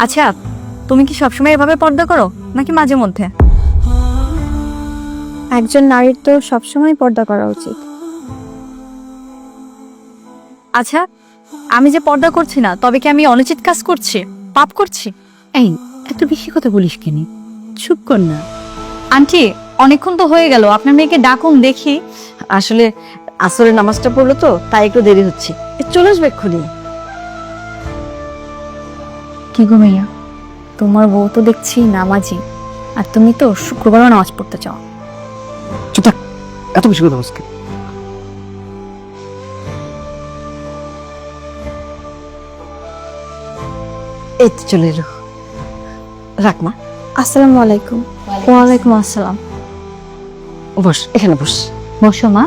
আচ্ছা, তুমি কি সবসময় এভাবে পর্দা করো নাকি মাঝে মধ্যে? একজন নারীর তো সবসময় পর্দা করা উচিত। আচ্ছা, আমি যে পর্দা করছি না, তবে কি আমি অনুচিত কাজ করছি, পাপ করছি? এই এত বেশি কথা বলিস কেন? চুপ কর না। আন্টি, অনেকক্ষণ তো হয়ে গেল, আপনার মেয়েকে ডাকুন দেখি। আসলে আসরের নামাজটা পড়লো তো, তাই একটু দেরি হচ্ছে। চলে আসবে এক্ষুনি। কি গো মাইয়া, তোমার বউ তো দেখছি নামাজি, আর তুমি তো শুক্রবারও নামাজ পড়তে চাও। চুপ থাক, এত বেশি কথা বলছি। এই তো চলে এলো। রাখ মা। আসসালামু আলাইকুম। ওয়ালাইকুম আসসালাম। বস, এখানে বস। বসো মা।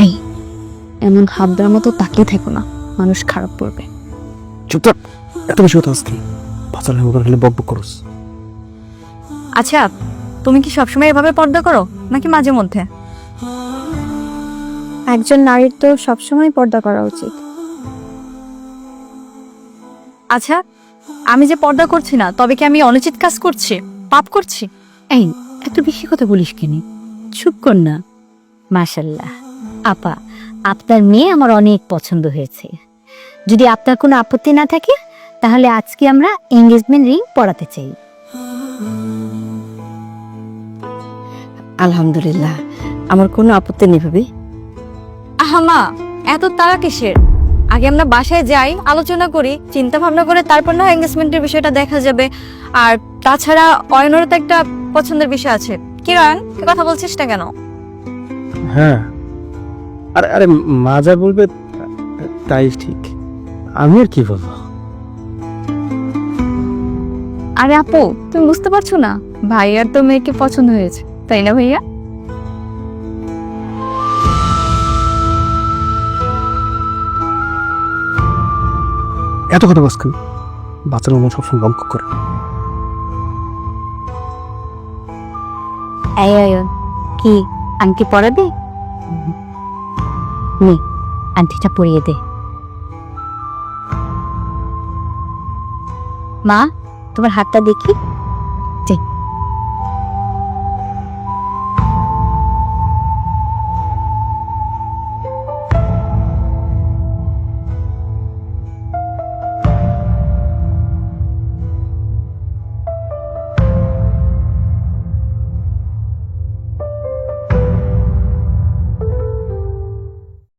এই, এমন হাত দেওয়ার মতো তাকিয়ে থেকো না, মানুষ খারাপ পড়বে। চুপ থাক, এত বেশি কথা বলছি। বাচ্চার মতো খালি বক বক করস। আচ্ছা, তুমি কি সবসময় এভাবে পর্দা করো নাকি মাঝে মধ্যে? একজন নারীর তো সবসময় পর্দা করা উচিত। আচ্ছা, আমি যে পর্দা করছি না, তবে কি আমি অনুচিত কাজ করছি, পাপ করছি? এই এত বেশি কথা বলিস কেন? চুপ কর না। মাশাল্লাহ আপা, আপনার মেয়ে আমার অনেক পছন্দ হয়েছে। যদি আপনার কোনো আপত্তি না থাকে, তাহলে আজকে আমরা এঙ্গেজমেন্ট রিং পরাতে চাই। আলহামদুলিল্লাহ, আমার কোনো আপত্তি নেই ভাবি। আহা মা, এত তাড়া কিসের? আগে আমরা বাসায় যাই, আলোচনা করি, চিন্তা ভাবনা করে তারপর না এঙ্গেজমেন্টের বিষয়টা দেখা যাবে। আর তাছাড়া অয়নেরও তো একটা পছন্দের বিষয় আছে। কিরণ, তুই কথা বলছিস না কেন? হ্যাঁ, আরে আরে মা যা বলবে তাই ঠিক। আমি আর কি বলবো? আরে আপু, তুমি বুঝতে পারছো না, ভাইয়ার তো মেয়েকে পছন্দ হয়েছে, তাই না ভাইয়া? এত কথা বলছ কেন? বাচ্চার মতো সবসময় বক বক করে। এই অয়ন, কি আংটি পরাবে? নে, আংটিটা পরিয়ে দে। মা, তোমার হাতটা দেখি।